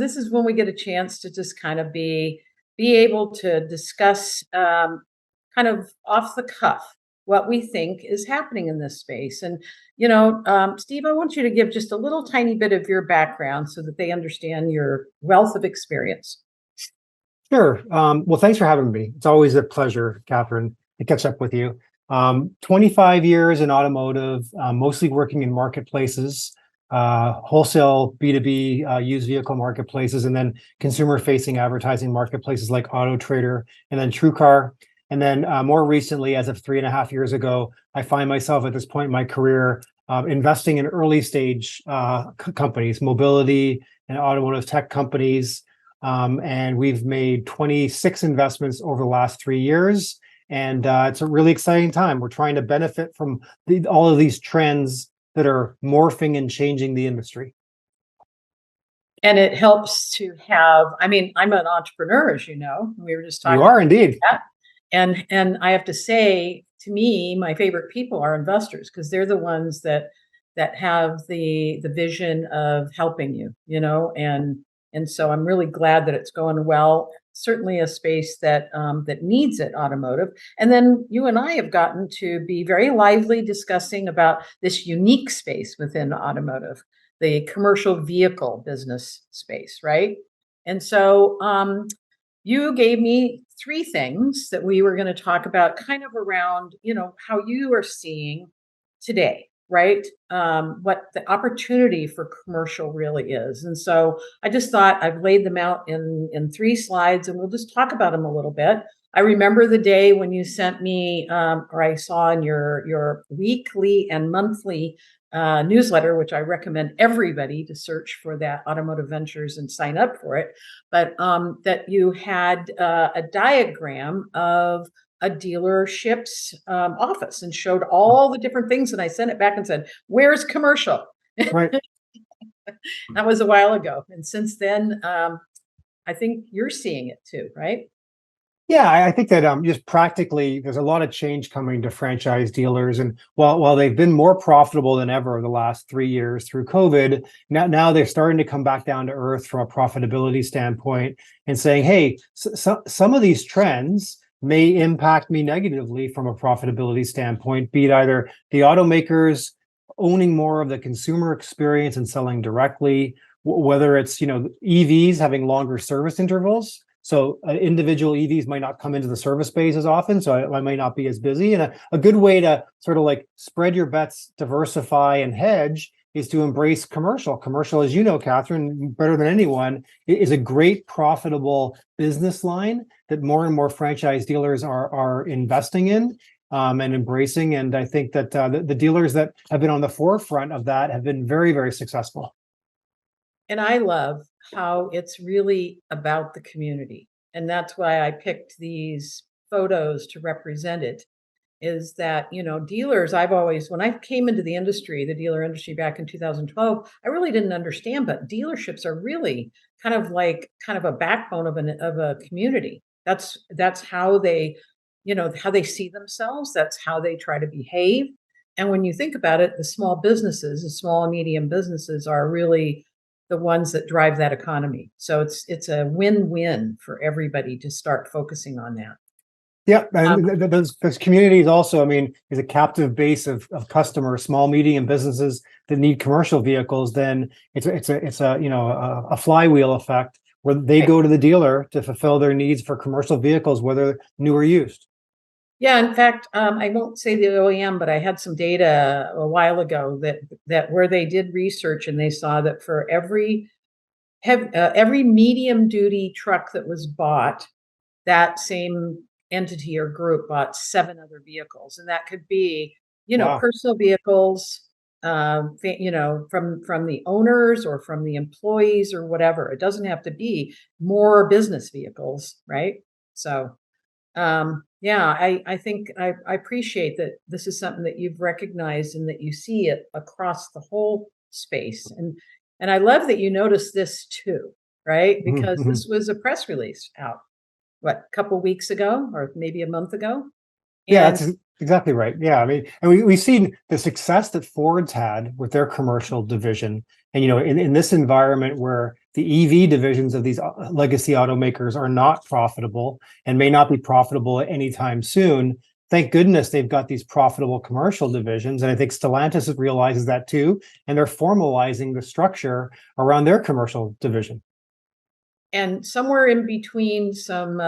this is when we get a chance to just kind of be able to discuss kind of off the cuff what we think is happening in this space. And, Steve, I want you to give just a little tiny bit of your background so that they understand your wealth of experience. Sure. Well, thanks for having me. It's always a pleasure, Kathryn, to catch up with you. 25 years in automotive, mostly working in marketplaces, wholesale B2B used vehicle marketplaces, and then consumer-facing advertising marketplaces like Auto Trader, and then TrueCar. And then more recently, as of 3.5 years ago, I find myself at this point in my career investing in early stage companies, mobility and automotive tech companies. And we've made 26 investments over the last 3 years. And it's a really exciting time. We're trying to benefit from all of these trends that are morphing and changing the industry. And it helps to have, I'm an entrepreneur, as you know. We were just talking. You are indeed. That. And I have to say, to me, my favorite people are investors, because they're the ones that have the vision of helping you, and so I'm really glad that it's going well. Certainly a space that needs it, automotive. And then you and I have gotten to be very lively discussing about this unique space within automotive, the commercial vehicle business space, right? And so you gave me 3 things that we were going to talk about, kind of around, how you are seeing today, right? What the opportunity for commercial really is. And so I just thought I've laid them out in 3 slides, and we'll just talk about them a little bit. I remember the day when you sent me, or I saw in your weekly and monthly newsletter, which I recommend everybody to search for that, Automotive Ventures, and sign up for it. But that you had a diagram of a dealership's office and showed all the different things. And I sent it back and said, "Where's commercial?" Right. That was a while ago. And since then, I think you're seeing it too, right? Yeah, I think that just practically, there's a lot of change coming to franchise dealers, and while they've been more profitable than ever the last 3 years through COVID, now they're starting to come back down to earth from a profitability standpoint, and saying, "Hey, some of these trends may impact me negatively from a profitability standpoint, be it either the automakers owning more of the consumer experience and selling directly, whether it's EVs having longer service intervals." So individual EVs might not come into the service bays as often, so I might not be as busy. And a good way to sort of like spread your bets, diversify, and hedge is to embrace commercial. Commercial, as you know, Kathryn, better than anyone, is a great profitable business line that more and more franchise dealers are investing in and embracing. And I think that the dealers that have been on the forefront of that have been very, very successful. And I love how it's really about the community. And that's why I picked these photos to represent it, is that, dealers, when I came into the dealer industry back in 2012, I really didn't understand, but dealerships are really kind of a backbone of a community. That's how they, how they see themselves. That's how they try to behave. And when you think about it, the small and medium businesses are really the ones that drive that economy. So it's a win-win for everybody to start focusing on that. Yeah, and those communities also, is a captive base of customers, small, medium businesses that need commercial vehicles. Then it's a flywheel effect where they go to the dealer to fulfill their needs for commercial vehicles, whether new or used. Yeah, in fact, I won't say the OEM, but I had some data a while ago that where they did research, and they saw that for every medium duty truck that was bought, that same entity or group bought 7 other vehicles, and that could be Wow. personal vehicles, from the owners or from the employees or whatever. It doesn't have to be more business vehicles, right? So. Yeah, I think I appreciate that this is something that you've recognized and that you see it across the whole space. And I love that you noticed this too, right? Because this was a press release out, a couple weeks ago or maybe a month ago? Yeah, And that's exactly right. Yeah, I mean, and we've seen the success that Ford's had with their commercial division. And, in this environment where the EV divisions of these legacy automakers are not profitable and may not be profitable anytime soon, thank goodness they've got these profitable commercial divisions. And I think Stellantis realizes that too. And they're formalizing the structure around their commercial division. and somewhere in between some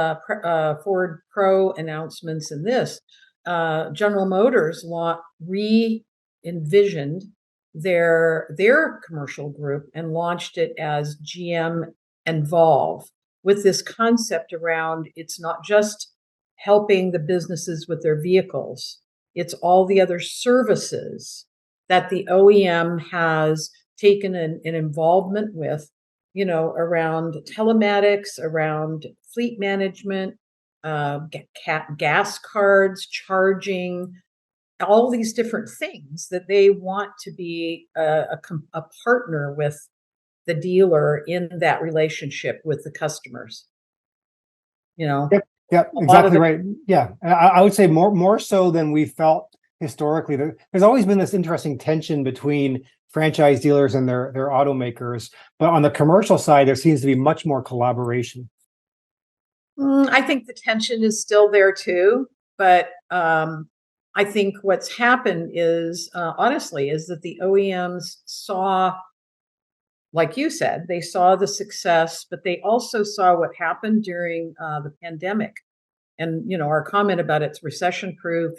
Ford Pro announcements and this, General Motors re-envisioned their commercial group and launched it as GM Envolve, with this concept around it's not just helping the businesses with their vehicles, it's all the other services that the OEM has taken an involvement with, around telematics, around fleet management, gas cards, charging, all these different things that they want to be a partner with the dealer in that relationship with the customers. Yep, yep, A lot of exactly the right. Yeah, I would say more so than we felt historically. There's always been this interesting tension between franchise dealers and their automakers, but on the commercial side, there seems to be much more collaboration. I think the tension is still there too, but I think what's happened is, honestly, is that the OEMs saw, like you said, they saw the success, but they also saw what happened during the pandemic. And our comment about it's recession proof.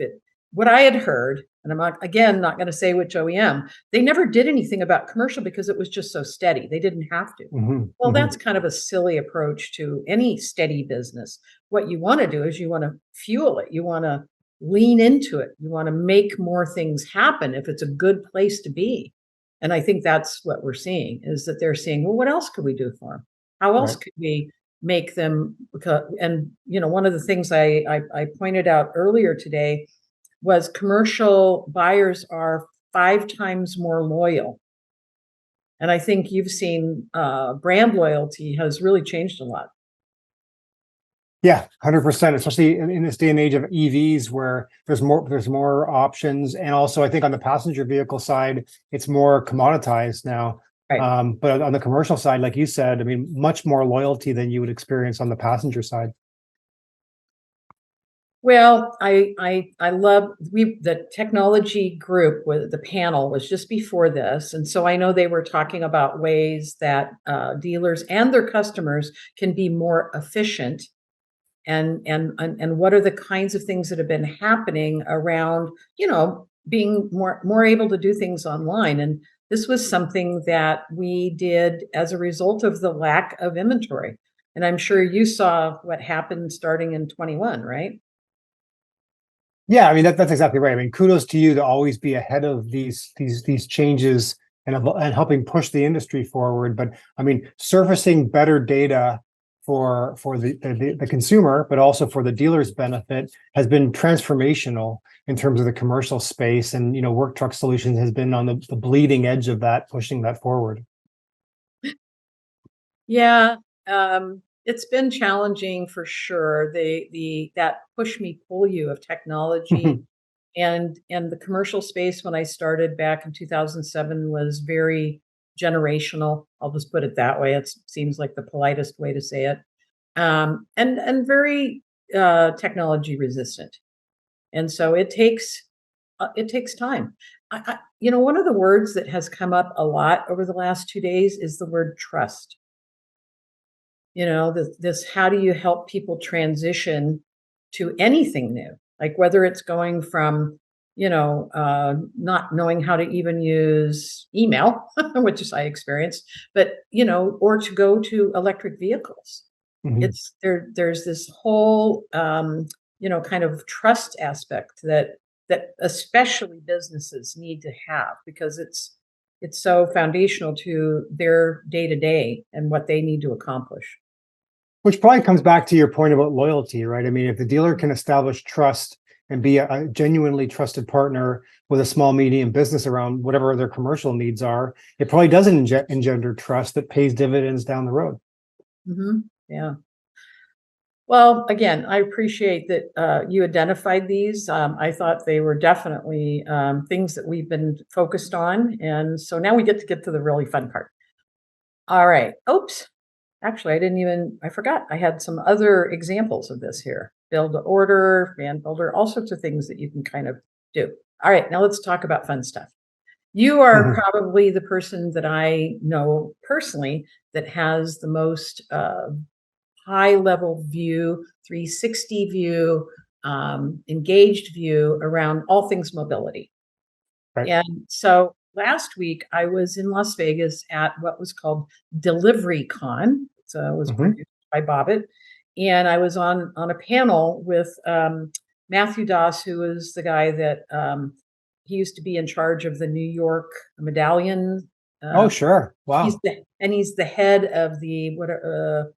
What I had heard, and I'm not going to say which OEM, they never did anything about commercial because it was just so steady. They didn't have to. Well, that's kind of a silly approach to any steady business. What you want to do is you want to fuel it. You want to lean into it. You want to make more things happen if it's a good place to be. And I think that's what we're seeing, is that they're seeing, well, what else could we do for them? How else Right. could we make them? And one of the things I pointed out earlier today was commercial buyers are 5 times more loyal. And I think you've seen brand loyalty has really changed a lot. Yeah, 100%, especially in this day and age of EVs where there's more options. And also I think on the passenger vehicle side, it's more commoditized now. Right. But on the commercial side, like you said, I mean, much more loyalty than you would experience on the passenger side. Well, I love the technology group with the panel was just before this, and so I know they were talking about ways that dealers and their customers can be more efficient, and what are the kinds of things that have been happening around, being more able to do things online. And this was something that we did as a result of the lack of inventory. And I'm sure you saw what happened starting in 21, right? Yeah, I mean that's exactly right. I mean, kudos to you to always be ahead of these changes and helping push the industry forward. But I mean, surfacing better data for the consumer, but also for the dealer's benefit, has been transformational in terms of the commercial space. And Work Truck Solutions has been on the bleeding edge of that, pushing that forward. Yeah, it's been challenging for sure. The that push me pull you of technology and the commercial space when I started back in 2007 was very generational. I'll just put it that way. It seems like the politest way to say it. And very technology resistant. And so it takes time. One of the words that has come up a lot over the last 2 days is the word trust. This how do you help people transition to anything new? Like whether it's going from, not knowing how to even use email, which is I experienced, but, or to go to electric vehicles. Mhm. There's this whole, kind of trust aspect that especially businesses need to have, because it's so foundational to their day to day and what they need to accomplish. Which probably comes back to your point about loyalty, right? I mean, if the dealer can establish trust and be a genuinely trusted partner with a small, medium business around whatever their commercial needs are, it probably doesn't engender trust that pays dividends down the road. Yeah. Well, again, I appreciate that you identified these. I thought they were definitely things that we've been focused on. And so now we get to the really fun part. All right. Oops. Actually, I forgot. I had some other examples of this here. Build to order, van builder, all sorts of things that you can kind of do. All right. Now let's talk about fun stuff. You are Mhm. probably the person that I know personally that has the most high level view, 360 view, engaged view around all things mobility. Right. And so last week I was in Las Vegas at what was called Delivery Con. So it was Hmm. produced by Bobbitt. And I was on a panel with Matthew Doss, who was the guy that he used to be in charge of the New York medallion. Oh, Uh, sure. Wow. he's the head of the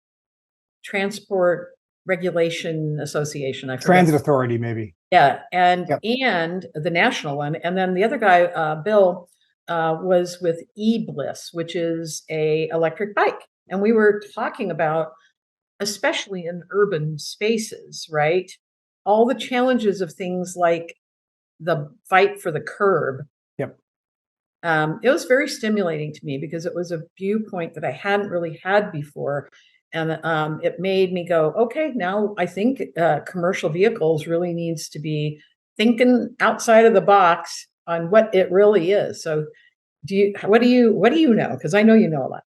Transport Regulation Association. I forget. Transit Authority, maybe. Yeah, and Yep. and the national one, and then the other guy, Bill, was with eBliss, which is a electric bike, and we were talking about, especially in urban spaces, right? All the challenges of things like the fight for the curb. Yep. It was very stimulating to me because it was a viewpoint that I hadn't really had before. And it made me go, okay, now I think commercial vehicles really needs to be thinking outside of the box on what it really is. So what do you know? Because I know you know a lot.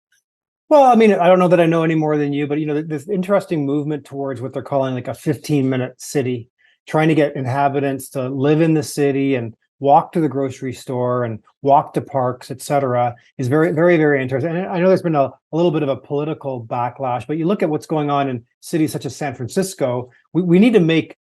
Well, I mean, I don't know that I know any more than you, but this interesting movement towards what they're calling like a 15-minute city, trying to get inhabitants to live in the city and walk to the grocery store and walk to parks, et cetera, is very, very, very interesting. And I know there's been a little bit of a political backlash, but you look at what's going on in cities such as San Francisco, we need to make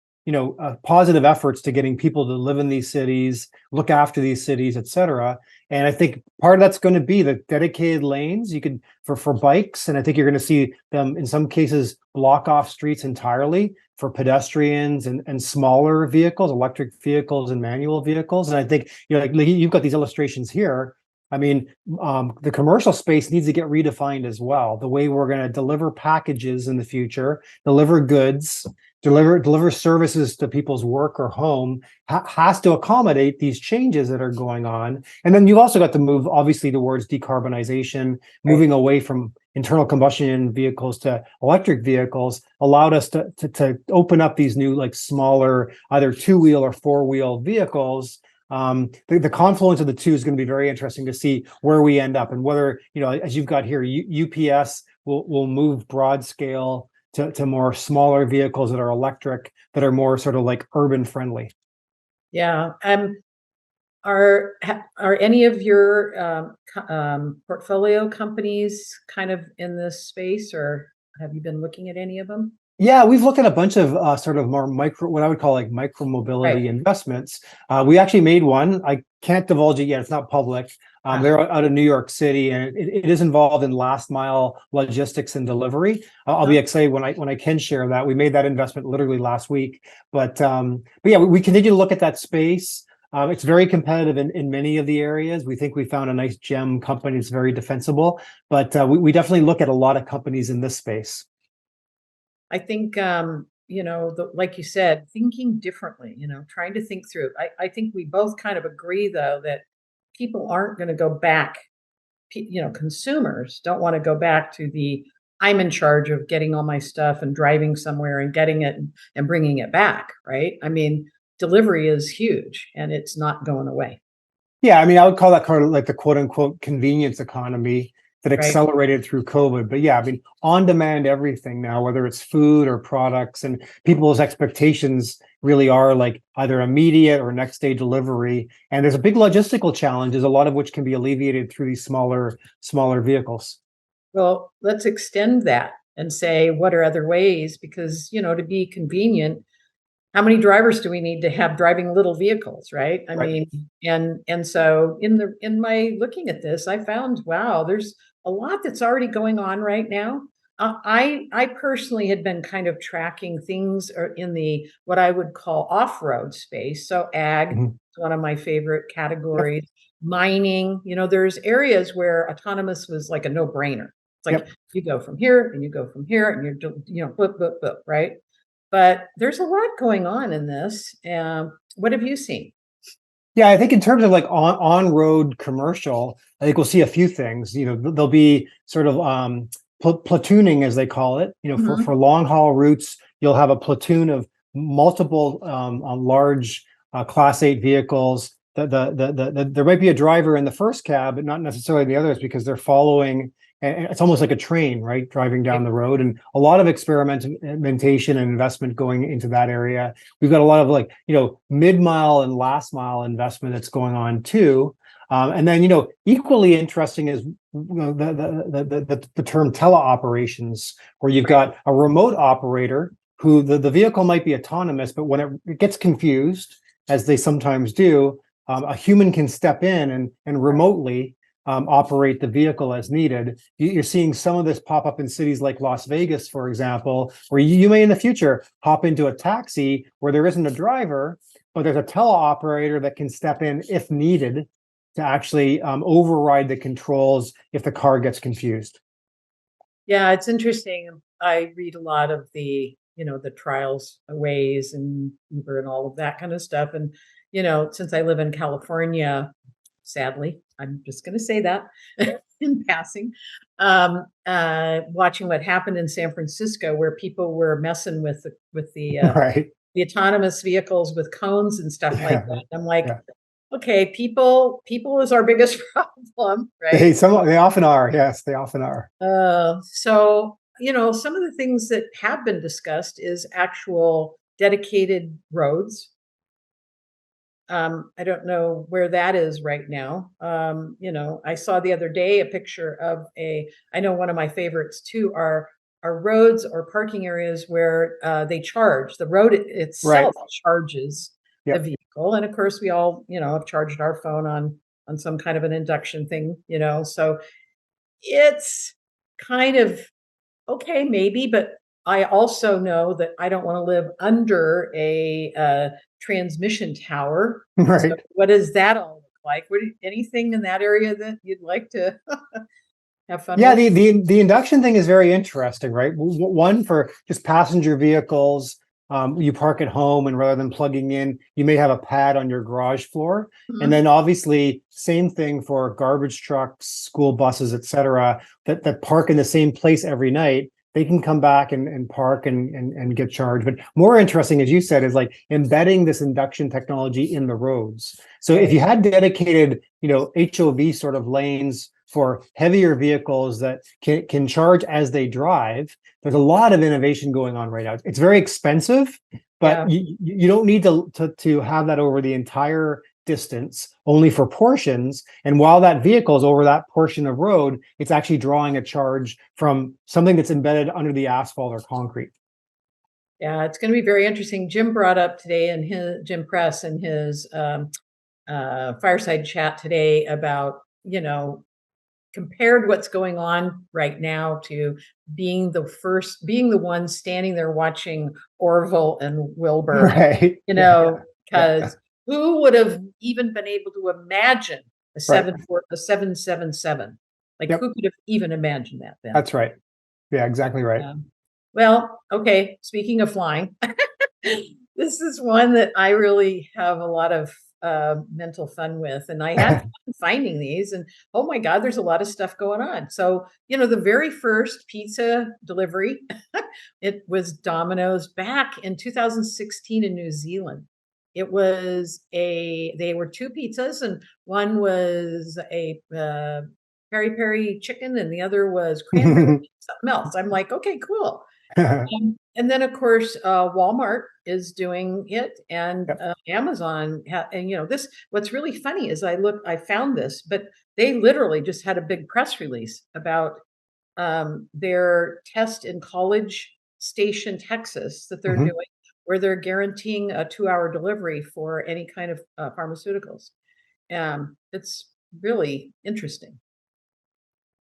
positive efforts to getting people to live in these cities, look after these cities, et cetera. And I think part of that's going to be the dedicated lanes you could for bikes, and I think you're going to see them in some cases block off streets entirely for pedestrians and smaller vehicles, electric vehicles and manual vehicles. And I think like you've got these illustrations here. I mean, the commercial space needs to get redefined as well. The way we're going to deliver packages in the future, deliver goods, deliver services to people's work or home has to accommodate these changes that are going on. And then you've also got to move obviously towards decarbonization, Right. moving away from internal combustion vehicles to electric vehicles allowed us to open up these new like smaller either two-wheel or four-wheel vehicles. The confluence of the two is going to be very interesting to see where we end up and whether, as you've got here, UPS will move broad scale to more smaller vehicles that are electric, that are more sort of like urban friendly. Yeah. Are any of your portfolio companies kind of in this space, or have you been looking at any of them? Yeah, we've looked at a bunch of sort of more what I would call like micro Right. mobility investments. We actually made one. I can't divulge it yet. It's not public. Ah, They're out of New York City, and it is involved in last mile logistics and delivery. I'll huh? be excited when I can share that. We made that investment literally last week, but yeah, we continue to look at that space. It's very competitive in many of the areas. We think we found a nice gem company that's very defensible, but we definitely look at a lot of companies in this space. I think, like you said, thinking differently, trying to think through. I think we both kind of agree, though, that people aren't going to go back. Consumers don't want to go back to the I'm in charge of getting all my stuff and driving somewhere and getting it and bringing it back, right? I mean, delivery is huge and it's not going away, Yeah, I mean, I would call that kind of like the quote unquote convenience economy that right? accelerated through COVID. But yeah, I mean, on demand everything now, whether it's food or products, and people's expectations really are like either immediate or next day delivery. And there's a big logistical challenges, a lot of which can be alleviated through these smaller vehicles. Well, let's extend that and say, what are other ways? Because, to be convenient, how many drivers do we need to have driving little vehicles, right? I Right. mean, and so in my looking at this, I found, wow, there's a lot that's already going on right now. I personally had been kind of tracking things in the what I would call off-road space. So ag Mhm. is one of my favorite Yep. categories. Mining, there's areas where autonomous was like a no-brainer. It's like Yep. you go from here and you go from here and you're, boop, boop, boop, right? But there's a lot going on in this. What have you seen? Yeah, I think in terms of like on-road commercial, I think we'll see a few things. There'll be sort of platooning, as they call it. Mhm. For long haul routes, you'll have a platoon of multiple large Class 8 vehicles. There might be a driver in the first cab, but not necessarily the others, because they're following. And it's almost like a train, right, driving down the road, and a lot of experimentation and investment going into that area. We've got a lot of like, mid-mile and last mile investment that's going on too. And then, equally interesting is the term teleoperations, where you've got a remote operator who the vehicle might be autonomous, but when it gets confused, as they sometimes do, a human can step in and remotely operate the vehicle as needed. You're seeing some of this pop up in cities like Las Vegas, for example, where you may in the future hop into a taxi where there isn't a driver, but there's a teleoperator that can step in if needed to actually override the controls if the car gets confused. Yeah, it's interesting. I read a lot of the trials ways and Uber and all of that kind of stuff. And, since I live in California, sadly, I'm just going to say that in passing, watching what happened in San Francisco, where people were messing Right. the autonomous vehicles with cones and stuff like Yeah. that. I'm like, Yeah. okay, people is our biggest problem, right? They often are. Yes, they often are. So, some of the things that have been discussed is actual dedicated roads. I don't know where that is right now. I saw the other day a picture of I know one of my favorites too are roads or parking areas where they charge. The road Right. itself charges the Yep. vehicle. And of course we all, have charged our phone on some kind of an induction thing, so it's kind of okay, maybe, but I also know that I don't want to live under a transmission tower. So Right. what does that all look like? Anything in that area that you'd like to have fun Yeah, with? the induction thing is very interesting, right? One for just passenger vehicles, you park at home, and rather than plugging in, you may have a pad on your garage floor. And Mhm. then obviously, same thing for garbage trucks, school buses, et cetera, that park in the same place every night. They can come back and park and get charged. But more interesting, as you said, is like embedding this induction technology in the roads. So if Right. you had dedicated, HOV sort of lanes for heavier vehicles that can charge as they drive, there's a lot of innovation going on right now. It's very expensive, but Yeah. you don't need to have that over the entire distance, only for portions. And while that vehicle is over that portion of road, it's actually drawing a charge from something that's embedded under the asphalt or concrete. Yeah, it's going to be very interesting. Jim brought up today in Jim Press in his fireside chat today about, compared what's going on right now to being the one standing there watching Orville and Wilbur, Right. Yeah. Yeah. because who would have even been able to imagine Right. a 777? Like, Yep. who could have even imagined that then? That's right. Yeah, exactly right. Well, okay, speaking of flying, this is one that I really have a lot of mental fun with, and I had fun finding these. And oh my God, there's a lot of stuff going on. So the very first pizza delivery, it was Domino's back in 2016 in New Zealand. They were two pizzas, and one was a peri peri chicken, and the other was cranberry something else. I'm like, okay, cool. And then, of course, Walmart is doing it, and Yep. Amazon. And this. What's really funny is I found this, but they literally just had a big press release about their test in College Station, Texas, that they're Mhm. doing, where they're guaranteeing a 2-hour delivery for any kind of pharmaceuticals. It's really interesting.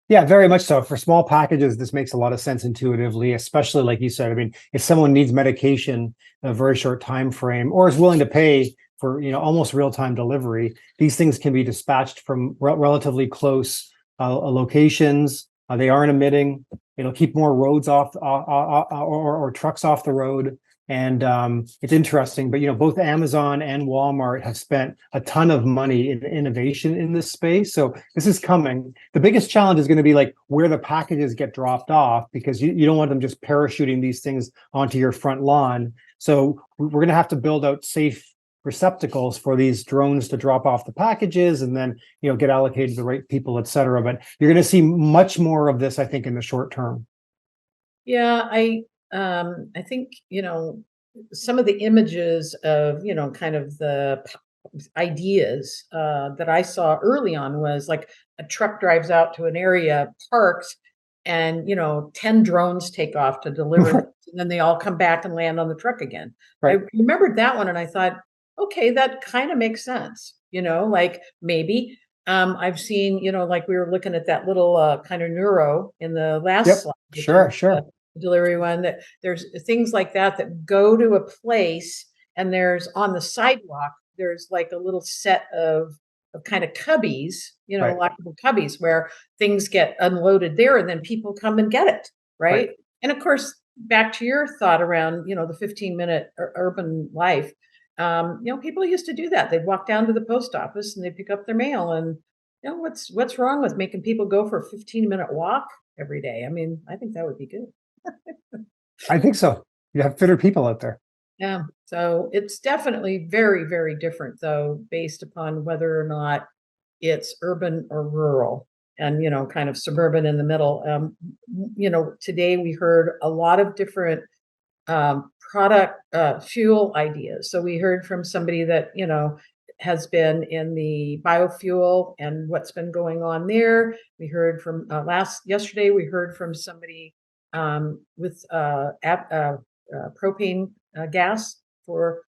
Yeah, very much so. For small packages, this makes a lot of sense intuitively, especially like you said. I mean, if someone needs medication in a very short time frame or is willing to pay for, almost real-time delivery, these things can be dispatched from relatively close locations. They aren't emitting. It'll keep more roads off or trucks off the road. And it's interesting, but both Amazon and Walmart have spent a ton of money in innovation in this space. So this is coming. The biggest challenge is going to be like where the packages get dropped off, because you don't want them just parachuting these things onto your front lawn. So we're going to have to build out safe receptacles for these drones to drop off the packages and then get allocated to the right people, et cetera. But you're going to see much more of this, I think, in the short term. Yeah, I think, some of the images of, kind of the ideas that I saw early on was like a truck drives out to an area, parks, and 10 drones take off to deliver things, and then they all come back and land on the truck again. I Right. remembered that one and I thought, okay, that kind of makes sense, like maybe. I've seen, like we were looking at that little kind of neuro in the last Yep. slide, which Sure. is Sure. delivery one, that there's things like that go to a place, and there's on the sidewalk there's like a little set of kind of cubbies, Right. lockable cubbies where things get unloaded there and then people come and get it, Right. right? And of course, back to your thought around the 15-minute urban life, people used to do that. They'd walk down to the post office and they pick up their mail, and what's wrong with making people go for a 15-minute walk every day? I mean, I think that would be good. I think so. You have fitter people out there. Yeah. So it's definitely very, very different, though, based upon whether or not it's urban or rural and, kind of suburban in the middle. Today we heard a lot of different product fuel ideas. So we heard from somebody that, has been in the biofuel and what's been going on there. We heard from yesterday, we heard from somebody with propane gas for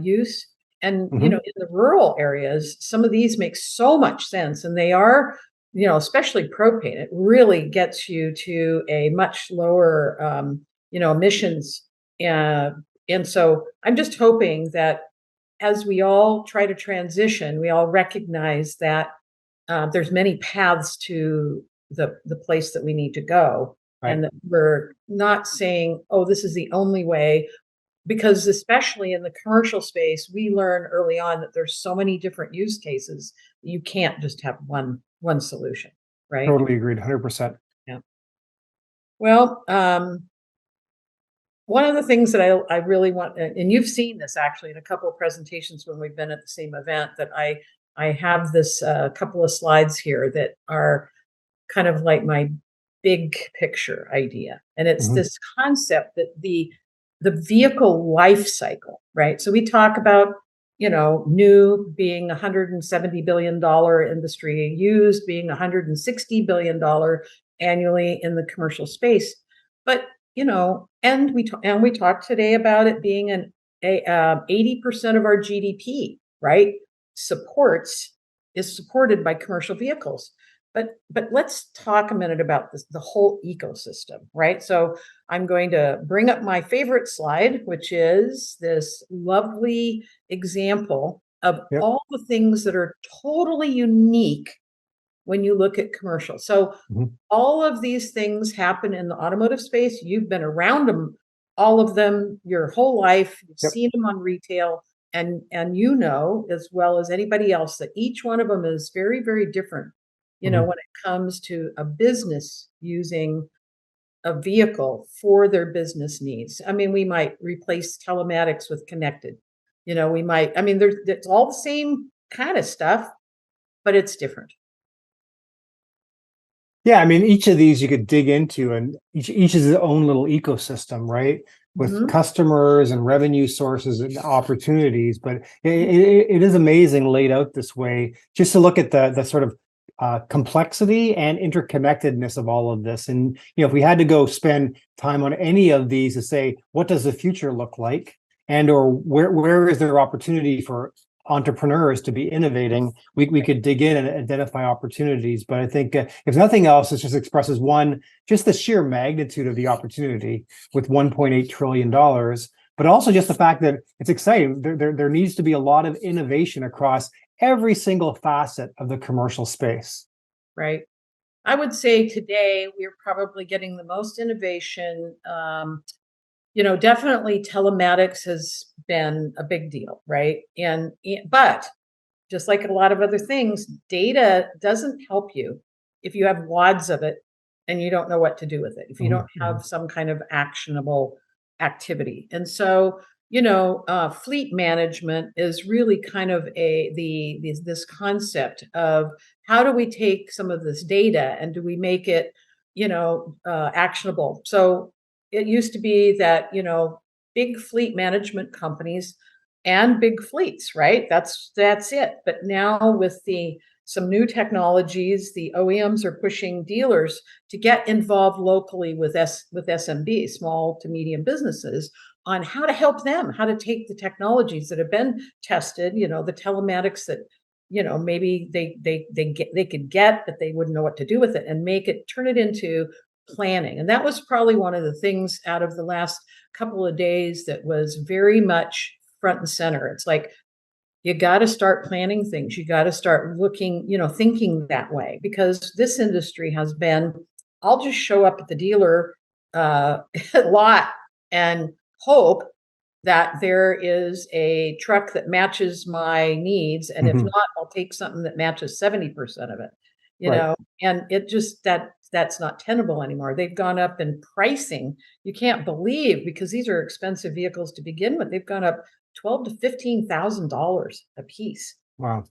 use. And, Mhm. in the rural areas, some of these make so much sense, and they are, especially propane, it really gets you to a much lower, emissions. Uh, and so I'm just hoping that as we all try to transition, we all recognize that there's many paths to the place that we need to go, Right. and that we're not saying, oh, this is the only way, because especially in the commercial space, we learn early on that there's so many different use cases. You can't just have one solution, right? Totally agreed. 100%. Yeah. Well, one of the things that I really want, and you've seen this actually in a couple of presentations when we've been at the same event, that I have this couple of slides here that are kind of like my big picture idea, and it's Mhm. this concept that the vehicle life cycle, right? So we talk about new being $170 billion industry, used being $160 billion annually in the commercial space, but and we talked today about it being 80% of our GDP, right? Supports is supported by commercial vehicles. But let's talk a minute about this, the whole ecosystem, right? So I'm going to bring up my favorite slide, which is this lovely example of Yep. all the things that are totally unique when you look at commercial. So Mhm. all of these things happen in the automotive space. You've been around them, all of them, your whole life. You've Yep. seen them on retail, and as well as anybody else, that each one of them is very, very different. Mhm. When it comes to a business using a vehicle for their business needs. I mean, we might replace telematics with connected. We might. I mean, it's all the same kind of stuff, but it's different. Yeah, I mean, each of these you could dig into, and each is its own little ecosystem, right? With Mhm. customers and revenue sources and opportunities. But it is amazing laid out this way, just to look at the sort of complexity and interconnectedness of all of this. And if we had to go spend time on any of these to say, what does the future look like, and or where is there opportunity for entrepreneurs to be innovating, we could dig in and identify opportunities. But I think if nothing else, it just expresses just the sheer magnitude of the opportunity with $1.8 trillion, but also just the fact that it's exciting. There needs to be a lot of innovation across every single facet of the commercial space. Right. I would say today we're probably getting the most innovation definitely telematics has been a big deal, right? But just like a lot of other things, data doesn't help you if you have wads of it and you don't know what to do with it, if you don't Mhm. have some kind of actionable activity. And so, fleet management is really kind of this concept of how do we take some of this data and do we make it, actionable? So it used to be that, big fleet management companies and big fleets, right? That's it. But now with the some new technologies, the OEMs are pushing dealers to get involved locally with SMB, small to medium businesses, on how to help them, how to take the technologies that have been tested, the telematics that maybe they could get, but they wouldn't know what to do with it, and turn it into planning. And that was probably one of the things out of the last couple of days that was very much front and center. It's like you got to start planning things. You got to start looking, thinking that way, because this industry has been, I'll just show up at the dealer lot and hope that there is a truck that matches my needs. And if Mhm. not, I'll take something that matches 70% of it, Right. and it just that's not tenable anymore. They've gone up in pricing. You can't believe, because these are expensive vehicles to begin with. They've gone up 12 to $15,000 a piece, Wow.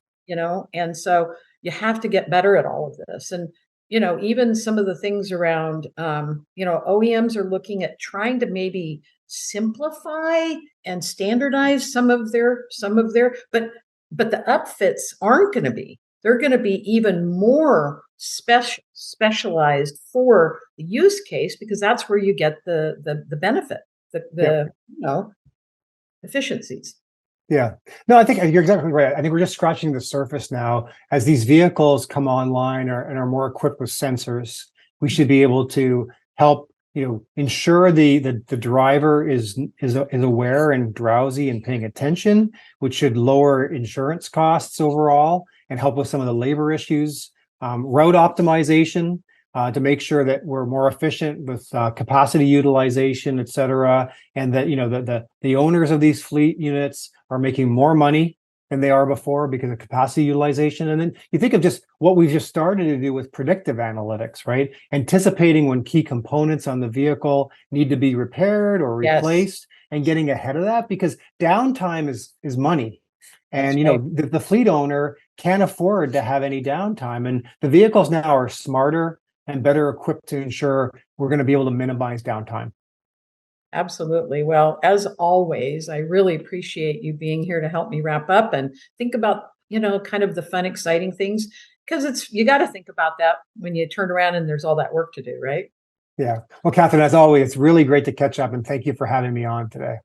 and so you have to get better at all of this. And even some of the things around, OEMs are looking at trying to maybe simplify and standardize some of their, but the upfits aren't going to be. They're going to be even more specialized for the use case, because that's where you get the benefit, Yep. the efficiencies. Yeah. No, I think you're exactly right. I think we're just scratching the surface now. As these vehicles come online and are more equipped with sensors, we should be able to help, ensure the driver is aware and drowsy and paying attention, which should lower insurance costs overall and help with some of the labor issues. Route optimization, to make sure that we're more efficient with capacity utilization, et cetera, and that the owners of these fleet units are making more money than they are before because of capacity utilization. And then you think of just what we've just started to do with predictive analytics, right? Anticipating when key components on the vehicle need to be repaired or Yes, replaced, and getting ahead of that, because downtime is money. that's And right. the fleet owner can't afford to have any downtime. And the vehicles now are smarter and better equipped to ensure we're going to be able to minimize downtime. Absolutely. Well, as always, I really appreciate you being here to help me wrap up and think about, kind of the fun, exciting things, because you got to think about that when you turn around and there's all that work to do, right? Yeah. Well, Kathryn, as always, it's really great to catch up, and thank you for having me on today.